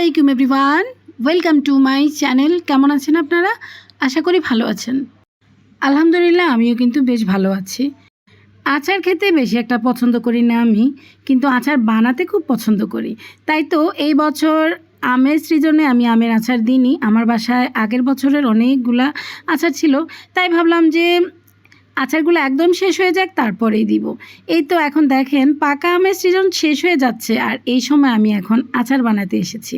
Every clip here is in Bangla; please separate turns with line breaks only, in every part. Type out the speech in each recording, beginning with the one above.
আলাইকুম everyone, welcome to my channel. কেমন আছেন আপনারা? আশা করি ভালো আছেন। আলহামদুলিল্লাহ, আমিও কিন্তু বেশ ভালো আছি। আচার খেতে বেশি একটা পছন্দ করি না আমি, কিন্তু আচার বানাতে খুব পছন্দ করি। তাই তো এই বছর আমের সৃজনে আমি আমের আচার দিইনি। আমার বাসায় আগের বছরের অনেকগুলা আচার ছিল, তাই ভাবলাম যে আচারগুলো একদম শেষ হয়ে যাক তারপরেই দিব। এই তো এখন দেখেন পাকা আমের সিজন শেষ হয়ে যাচ্ছে, আর এই সময় আমি এখন আচার বানাতে এসেছি।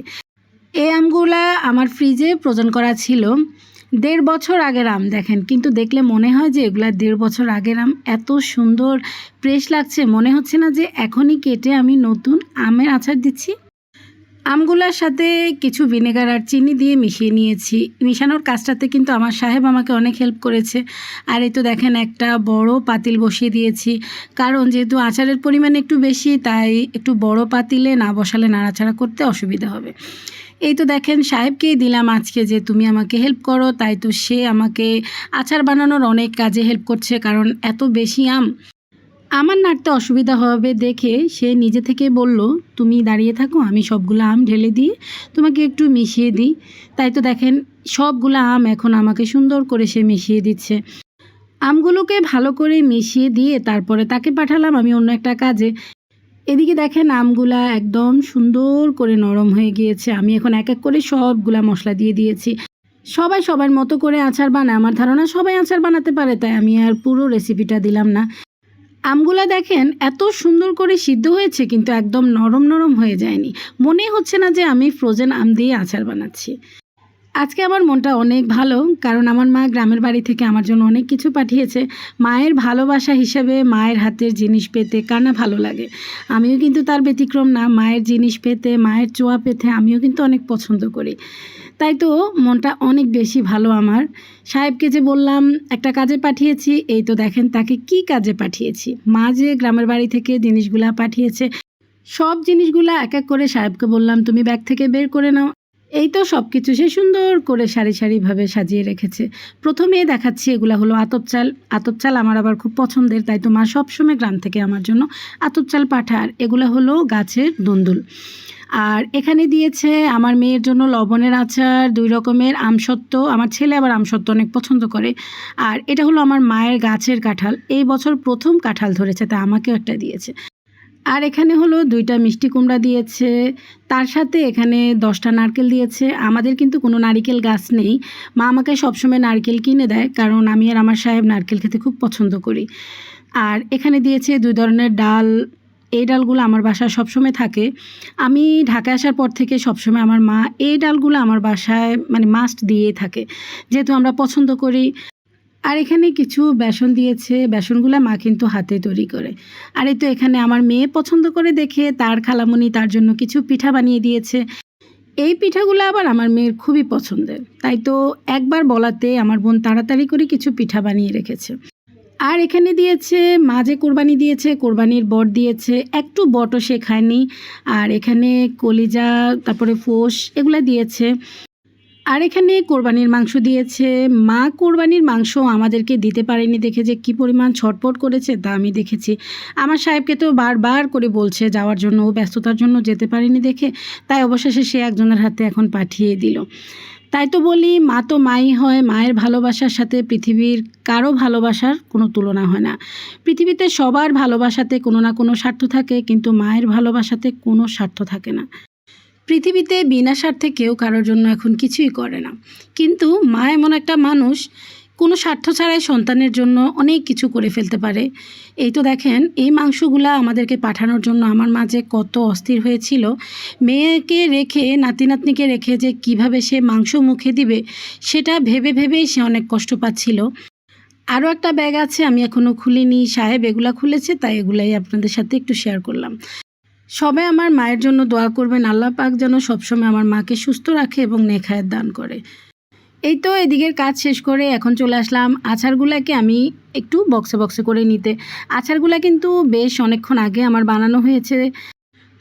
এই আমগুলা আমার ফ্রিজে ফ্রোজেন করা ছিল। ১.৫ বছর আগের আম দেখেন, কিন্তু দেখলে মনে হয় যে এগুলা ১.৫ বছর আগের আম। এত সুন্দর ফ্রেশ লাগছে, মনে হচ্ছে না যে এখনই কেটে আমি নতুন আমের আচার দিচ্ছি। আমগুলার সাথে কিছু ভিনেগার আর চিনি দিয়ে মিশিয়ে নিয়েছি। মিশানোর কাজটাতে কিন্তু আমার সাহেব আমাকে অনেক হেল্প করেছে। আর এই তো দেখেন একটা বড় পাতিল বসিয়ে দিয়েছি, কারণ যেহেতু আচারের পরিমাণ একটু বেশি, তাই একটু বড় পাতিলে না বসালে নাড়াচাড়া করতে অসুবিধা হবে। এই তো দেখেন সাহেবকেই দিলাম আজকে যে তুমি আমাকে হেল্প করো, তাই তো সে আমাকে আচার বানানোর অনেক কাজে হেল্প করছে, কারণ এত বেশি আম আমার নাড়তে অসুবিধা হবে দেখে সে নিজে থেকে বলল, তুমি দাঁড়িয়ে থাকো, আমি সবগুলো আম ঢেলে দিয়ে তোমাকে একটু মিশিয়ে দিই। তাই তো দেখেন সবগুলো আম এখন আমাকে সুন্দর করে সে মিশিয়ে দিচ্ছে। আমগুলোকে ভালো করে মিশিয়ে দিয়ে তারপরে তাকে পাঠালাম আমি অন্য একটা কাজে। এদিকে দেখেন আমগুলা একদম সুন্দর করে নরম হয়ে গিয়েছে। আমি এখন এক এক করে সবগুলা মশলা দিয়ে দিয়েছি। সবাই সবার মতো করে আচার বানায়, আমার ধারণা সবাই আচার বানাতে পারে, তাই আমি আর পুরো রেসিপিটা দিলাম না। আমগুলা দেখেন এত সুন্দর করে সিদ্ধ হয়েছে, কিন্তু একদম নরম নরম হয়ে যায়নি। মনে হচ্ছে না যে আমি ফ্রোজেন আম দিয়ে আচার বানাচ্ছি। আজকে আমার মনটা অনেক ভালো, কারণ আমার মা গ্রামের বাড়ি থেকে আমার জন্য অনেক কিছু পাঠিয়েছে। মায়ের ভালোবাসা হিসেবে মায়ের হাতের জিনিস পেতে কার না ভালো লাগে। আমিও কিন্তু তার ব্যতিক্রম না। মায়ের জিনিস পেতে, মায়ের ছোঁয়া পেতে আমিও কিন্তু অনেক পছন্দ করি। তাই তো মনটা অনেক বেশি ভালো আমার। সাহেবকে যে বললাম একটা কাজে পাঠিয়েছি, এই তো দেখেন তাকে কি কাজে পাঠিয়েছি। মা যে গ্রামের বাড়ি থেকে জিনিসগুলা পাঠিয়েছে, সব জিনিসগুলা এক এক করে সাহেবকে বললাম তুমি ব্যাগ থেকে বের করে নাও। এই তো সব কিছু সে সুন্দর করে সারি সারিভাবে সাজিয়ে রেখেছে। প্রথমেই দেখাচ্ছি এগুলা হলো আতপ চাল। আতপ চাল আমার আবার খুব পছন্দের, তাই তো মা সবসময় গ্রাম থেকে আমার জন্য আতপ চাল পাঠায়। এগুলো হলো গাছের দুন্দুল। আর এখানে দিয়েছে আমার মেয়ের জন্য লবণের আচার, ২ রকমের আমসত্ত্ব। আমার ছেলে আবার আমসত্ত্ব অনেক পছন্দ করে। আর এটা হলো আমার মায়ের গাছের কাঁঠাল, এই বছর প্রথম কাঁঠাল ধরেছে, তা আমাকেও একটা দিয়েছে। আর এখানে হলো ২টা মিষ্টি কুমড়া দিয়েছে, তার সাথে এখানে ১০টা নারকেল দিয়েছে। আমাদের কিন্তু কোনো নারিকেল গাছ নেই। মা আমাকে সবসময় নারকেল কিনে দেয়, কারণ আমি আর আমার সাহেব নারকেল খেতে খুব পছন্দ করি। আর এখানে দিয়েছে ২ ধরনের ডাল। এই ডালগুলো আমার বাসায় সবসময় থাকে। আমি ঢাকায় আসার পর থেকে সবসময় আমার মা এই ডালগুলো আমার বাসায় মানে মাস্ট দিয়েই থাকে, যেহেতু আমরা পছন্দ করি। আর এখানে কিছু বেসন দিয়েছে, বেসনগুলো মা কিন্তু হাতে তৈরি করে। আর এই তো এখানে আমার মেয়ে পছন্দ করে দেখে তার খালামণি তার জন্য কিছু পিঠা বানিয়ে দিয়েছে। এই পিঠাগুলো আবার আমার মেয়ের খুবই পছন্দের, তাই তো একবার বলাতে আমার বোন তাড়াতাড়ি করে কিছু পিঠা বানিয়ে রেখেছে। আর এখানে দিয়েছে মা যে কোরবানি দিয়েছে, কোরবানির বট দিয়েছে, একটু বটও সে খায়নি। আর এখানে কলিজা, তারপরে ফোস এগুলো দিয়েছে। আর এখানে কোরবানির মাংস দিয়েছে। মা কোরবানির মাংস আমাদেরকে দিতে পারেনি দেখে যে কী পরিমাণ ছটফট করেছে তা আমি দেখেছি। আমার সাহেবকে তো বারবার করে বলছে যাওয়ার জন্য, ও ব্যস্ততার জন্য যেতে পারেনি দেখে, তাই অবশেষে সে একজনের হাতে এখন পাঠিয়ে দিল। তাই তো বলি মা তো মাই হয়, মায়ের ভালোবাসার সাথে পৃথিবীর কারো ভালোবাসার কোনো তুলনা হয় না। পৃথিবীতে সবার ভালোবাসাতে কোনো না কোনো স্বার্থ থাকে, কিন্তু মায়ের ভালোবাসাতে কোনো স্বার্থ থাকে না। পৃথিবীতে বিনা স্বার্থে কেউ কারোর জন্য এখন কিছুই করে না, কিন্তু মা এমন একটা মানুষ, কোনো স্বার্থ ছাড়াই সন্তানের জন্য অনেক কিছু করে ফেলতে পারে। এই তো দেখেন এই মাংসগুলা আমাদেরকে পাঠানোর জন্য আমার মা যে কত অস্থির হয়েছিল। মেয়েকে রেখে, নাতি নাতনিকে রেখে যে কিভাবে সে মাংস মুখে দিবে, সেটা ভেবে ভেবেই সে অনেক কষ্ট পাচ্ছিল। আরও একটা ব্যাগ আছে, আমি এখনও খুলিনি, সাহেব এগুলা খুলেছে, তাই এগুলাই আপনাদের সাথে একটু শেয়ার করলাম। সবাই আমার মায়ের জন্য দোয়া করবেন, আল্লাহ পাক যেন সবসময় আমার মাকে সুস্থ রাখে এবং নেখায়েত দান করে। এই তো এদিকের কাজ শেষ করে এখন চলে আসলাম আচারগুলাকে আমি একটু বক্সে বক্সে করে নিতে। আচারগুলা কিন্তু বেশ অনেকক্ষণ আগে আমার বানানো হয়েছে।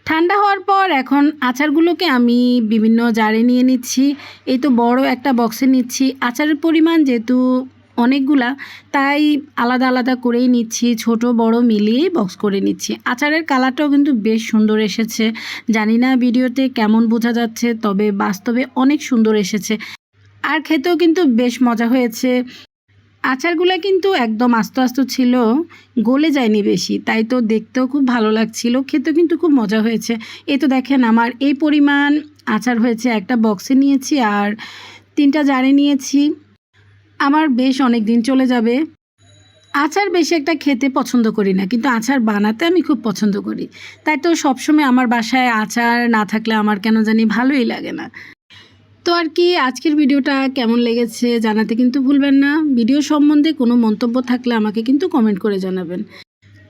ঠান্ডা হওয়ার পর এখন আচারগুলোকে আমি বিভিন্ন জারে নিয়ে নিচ্ছি। এই তো বড় একটা বক্সে নিচ্ছি। আচারের পরিমাণ যেহেতু অনেকগুলা, তাই আলাদা আলাদা করেই নিচ্ছি, ছোট বড় মিলিয়েই বক্স করে নিচ্ছি। আচারের কালারটাও কিন্তু বেশ সুন্দর এসেছে। জানি না ভিডিওতে কেমন বোঝা যাচ্ছে, তবে বাস্তবে অনেক সুন্দর এসেছে আর খেতেও কিন্তু বেশ মজা হয়েছে। আচারগুলা কিন্তু একদম আস্ত আস্ত ছিল, গলে যায়নি বেশি, তাই তো দেখতেও খুব ভালো লাগছিল, খেতেও কিন্তু খুব মজা হয়েছে। এই তো দেখেন আমার এই পরিমাণ আচার হয়েছে, একটা বক্সে নিয়েছি আর 3টা জারে নিয়েছি। আমার বেশ অনেক দিন চলে যাবে। আচার বেশি একটা খেতে পছন্দ করি না, কিন্তু আচার বানাতে আমি খুব পছন্দ করি। তাই তো সবসময় আমার বাসায় আচার না থাকলে আমার কেন জানি ভালোই লাগে না। তো আর কি, আজকের ভিডিওটা কেমন লেগেছে জানাতে কিন্তু ভুলবেন না। ভিডিও সম্বন্ধে কোনো মন্তব্য থাকলে আমাকে কিন্তু কমেন্ট করে জানাবেন,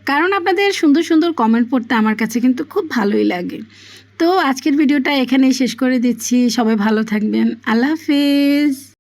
কারণ আপনাদের সুন্দর সুন্দর কমেন্ট পড়তে আমার কাছে কিন্তু খুব ভালোই লাগে। তো আজকের ভিডিওটা এখানেই শেষ করে দিচ্ছি। সবাই ভালো থাকবেন। আল্লাহ হাফেজ।